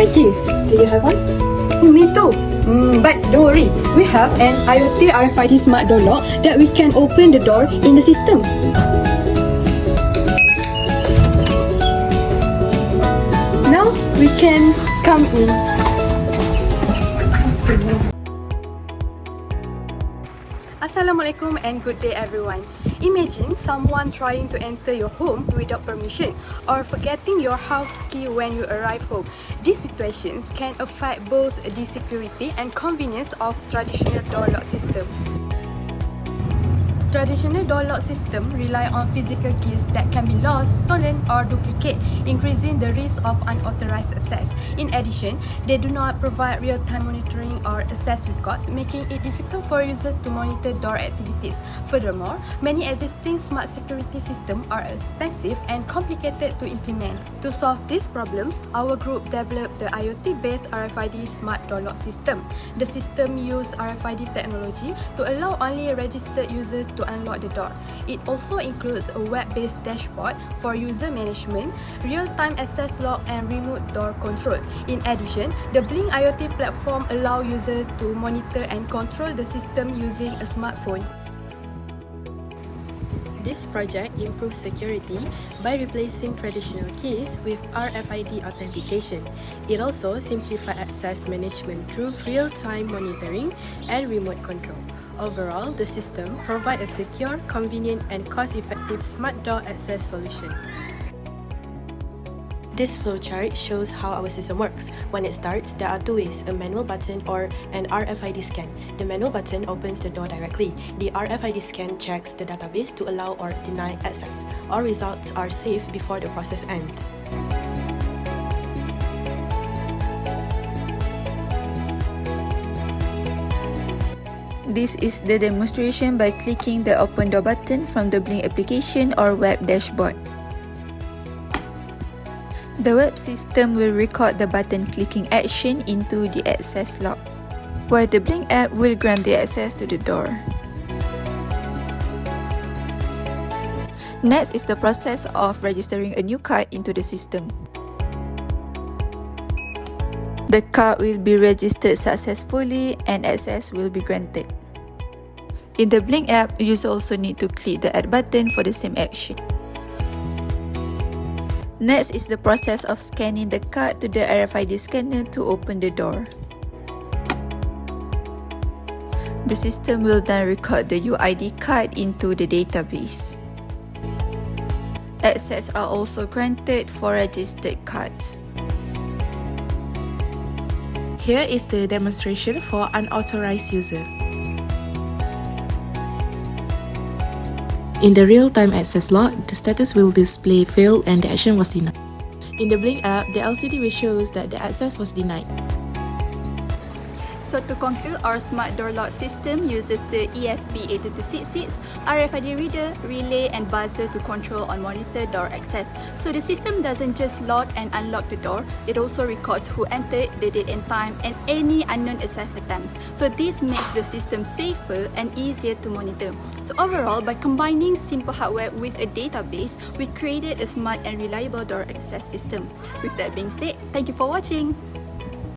my keys. Do you have one? Me too. But don't worry, we have an IoT RFID smart door lock that we can open the door in the system. Now we can come in. Assalamualaikum and good day everyone. Imagine someone trying to enter your home without permission or forgetting your house key when you arrive home. These situations can affect both the security and convenience of traditional door lock system. Traditional door lock system rely on physical keys that can be lost, stolen or duplicate, increasing the risk of unauthorized access. In addition, they do not provide real-time monitoring or access records, making it difficult for users to monitor door activities. Furthermore, many existing smart security systems are expensive and complicated to implement. To solve these problems, our group developed the Iot-Based RFID smart door lock system. The system uses RFID technology to allow only registered users to unlock the door. It also includes a web-based dashboard for user management, real-time access lock and remote door control. In addition, the Blink IoT platform allows users to monitor and control the system using a smartphone. This project improves security by replacing traditional keys with RFID authentication. It also simplifies access management through real-time monitoring and remote control. Overall, the system provides a secure, convenient and cost-effective smart door access solution. This flowchart shows how our system works. When it starts, there are two ways, a manual button or an RFID scan. The manual button opens the door directly. The RFID scan checks the database to allow or deny access. All results are saved before the process ends. This is the demonstration by clicking the Open Door button from the Blink application or web dashboard. The web system will record the button clicking action into the access log, while the Blink app will grant the access to the door. Next is the process of registering a new card into the system. The card will be registered successfully and access will be granted. In the Blink app, users also need to click the Add button for the same action. Next is the process of scanning the card to the RFID scanner to open the door. The system will then record the UID card into the database. Access are also granted for registered cards. Here is the demonstration for unauthorized user. In the real-time access log, the status will display failed and the action was denied. In the Blink app, the LCD will show that the access was denied. So to conclude, our smart door lock system uses the ESP8266 RFID reader, relay and buzzer to control and monitor door access. So the system doesn't just lock and unlock the door, it also records who entered, the date and time and any unknown access attempts. So this makes the system safer and easier to monitor. So overall, by combining simple hardware with a database, we created a smart and reliable door access system. With that being said, thank you for watching.